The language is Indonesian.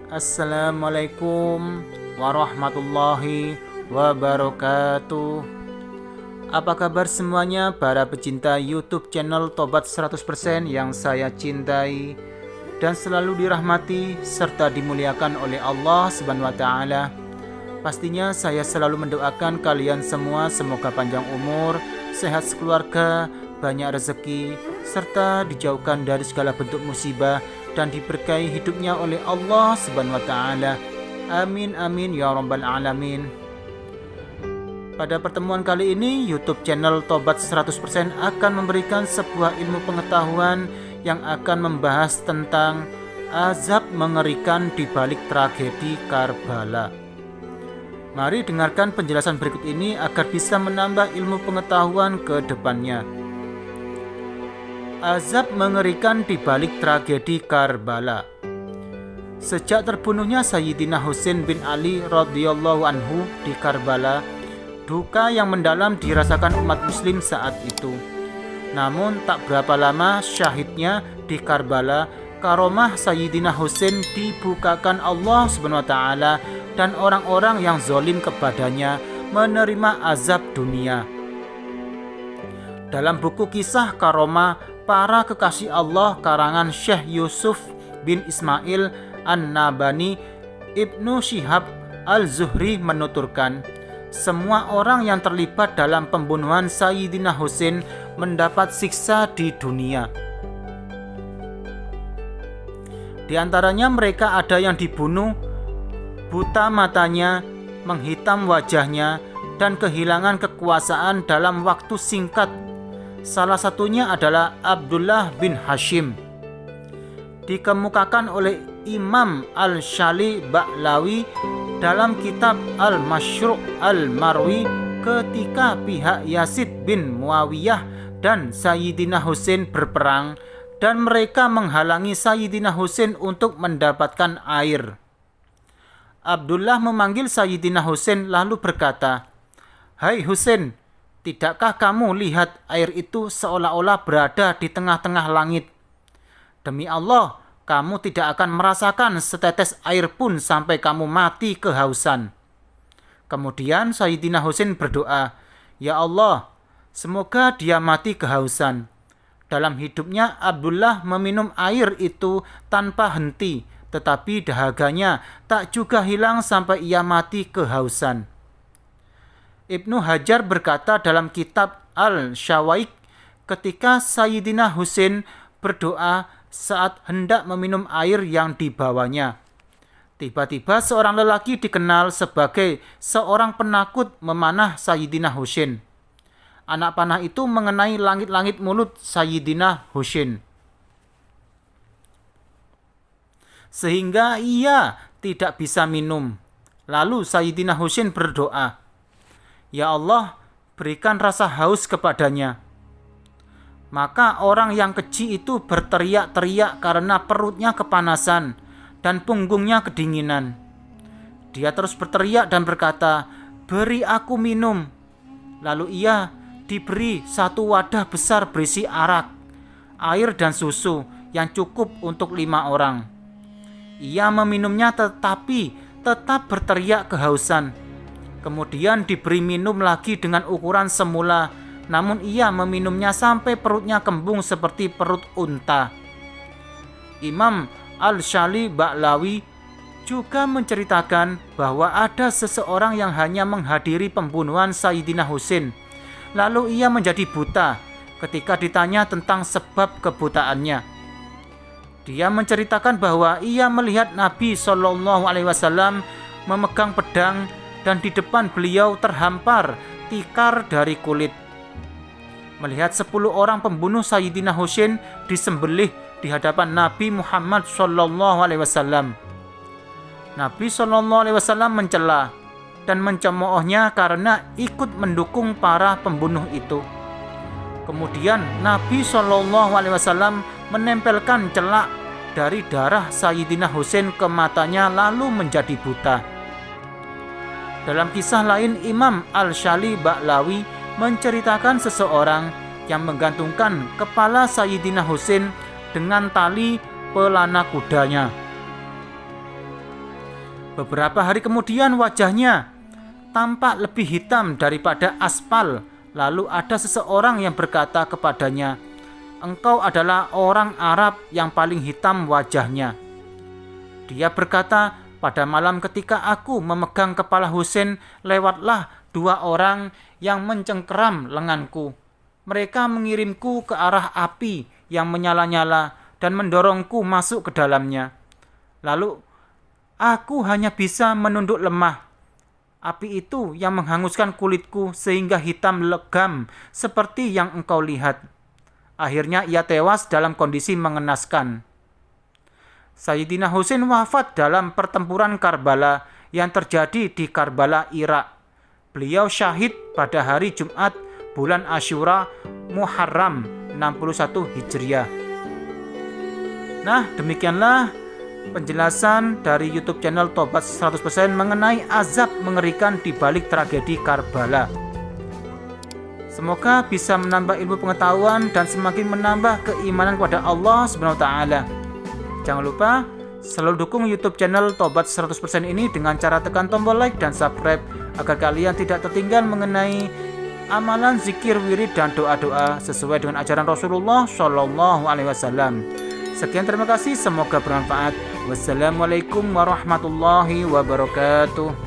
Assalamualaikum warahmatullahi wabarakatuh. Apa kabar semuanya para pecinta YouTube channel Tobat 100% yang saya cintai dan selalu dirahmati serta dimuliakan oleh Allah Subhanahu wa taala. Pastinya saya selalu mendoakan kalian semua semoga panjang umur, sehat sekeluarga, banyak rezeki, serta dijauhkan dari segala bentuk musibah dan diberkahi hidupnya oleh Allah Subhanahu wa taala. Amin amin ya rabbal alamin. Pada pertemuan kali ini, YouTube channel Tobat 100% akan memberikan sebuah ilmu pengetahuan yang akan membahas tentang azab mengerikan di balik tragedi Karbala. Mari dengarkan penjelasan berikut ini agar bisa menambah ilmu pengetahuan ke depannya. Azab mengerikan di balik tragedi Karbala. Sejak terbunuhnya Sayyidina Husain bin Ali radhiyallahu anhu di Karbala, duka yang mendalam dirasakan umat muslim saat itu. Namun tak berapa lama syahidnya di Karbala, karomah Sayyidina Husain dibukakan Allah Subhanahu wa taala dan orang-orang yang zalim kepadanya menerima azab dunia. Dalam buku kisah karomah para kekasih Allah karangan Syekh Yusuf bin Ismail An-Nabani, Ibnu Syihab Al-Zuhri menuturkan, semua orang yang terlibat dalam pembunuhan Sayyidina Husain mendapat siksa di dunia. Di antaranya mereka ada yang dibunuh, buta matanya, menghitam wajahnya, dan kehilangan kekuasaan dalam waktu singkat. Salah satunya adalah Abdullah bin Hashim. Dikemukakan oleh Imam Al-Shali Ba'lawi dalam kitab Al-Mashru' Al-Marwi ketika pihak Yazid bin Muawiyah dan Sayyidina Husain berperang dan mereka menghalangi Sayyidina Husain untuk mendapatkan air. Abdullah memanggil Sayyidina Husain lalu berkata, "Hai Husain, tidakkah kamu lihat air itu seolah-olah berada di tengah-tengah langit? Demi Allah, kamu tidak akan merasakan setetes air pun sampai kamu mati kehausan." Kemudian Sayyidina Husain berdoa, "Ya Allah, semoga dia mati kehausan." Dalam hidupnya Abdullah meminum air itu tanpa henti, tetapi dahaganya tak juga hilang sampai ia mati kehausan. Ibnu Hajar berkata dalam kitab Al-Syawaik ketika Sayyidina Husain berdoa saat hendak meminum air yang dibawanya. Tiba-tiba seorang lelaki dikenal sebagai seorang penakut memanah Sayyidina Husain. Anak panah itu mengenai langit-langit mulut Sayyidina Husain, sehingga ia tidak bisa minum. Lalu Sayyidina Husain berdoa, "Ya Allah, berikan rasa haus kepadanya." Maka orang yang keji itu berteriak-teriak karena perutnya kepanasan dan punggungnya kedinginan. Dia terus berteriak dan berkata, "Beri aku minum." Lalu ia diberi satu wadah besar berisi arak, air dan susu yang cukup untuk 5 orang. Ia meminumnya tetapi tetap berteriak kehausan. Kemudian diberi minum lagi dengan ukuran semula, namun ia meminumnya sampai perutnya kembung seperti perut unta. Imam Al-Shali Ba'lawi juga menceritakan bahwa ada seseorang yang hanya menghadiri pembunuhan Sayyidina Husain, lalu ia menjadi buta ketika ditanya tentang sebab kebutaannya. Dia menceritakan bahwa ia melihat Nabi SAW memegang pedang dan di depan beliau terhampar tikar dari kulit. Melihat 10 orang pembunuh Sayyidina Husain disembelih di hadapan Nabi Muhammad SAW. Nabi SAW mencela dan mencemoohnya karena ikut mendukung para pembunuh itu. Kemudian Nabi SAW menempelkan celak dari darah Sayyidina Husain ke matanya lalu menjadi buta. Dalam kisah lain, Imam Al-Shali Ba'lawi menceritakan seseorang yang menggantungkan kepala Sayyidina Husain dengan tali pelana kudanya. Beberapa hari kemudian wajahnya tampak lebih hitam daripada aspal. Lalu ada seseorang yang berkata kepadanya, "Engkau adalah orang Arab yang paling hitam wajahnya." Dia berkata, "Pada malam ketika aku memegang kepala Husain, lewatlah 2 orang yang mencengkeram lenganku. Mereka mengirimku ke arah api yang menyala-nyala dan mendorongku masuk ke dalamnya. Lalu aku hanya bisa menunduk lemah. Api itu yang menghanguskan kulitku sehingga hitam legam seperti yang engkau lihat. Akhirnya ia tewas dalam kondisi mengenaskan." Sayyidina Husain wafat dalam pertempuran Karbala yang terjadi di Karbala, Irak. Beliau syahid pada hari Jumat bulan Asyura Muharram 61 Hijriah. Nah, demikianlah penjelasan dari YouTube channel Tobat 100% mengenai azab mengerikan di balik tragedi Karbala. Semoga bisa menambah ilmu pengetahuan dan semakin menambah keimanan kepada Allah Subhanahu wa taala. Jangan lupa selalu dukung YouTube channel Tobat 100% ini dengan cara tekan tombol like dan subscribe agar kalian tidak tertinggal mengenai amalan zikir, wirid dan doa-doa sesuai dengan ajaran Rasulullah Shallallahu alaihi wasallam. Sekian, terima kasih, semoga bermanfaat. Wassalamualaikum warahmatullahi wabarakatuh.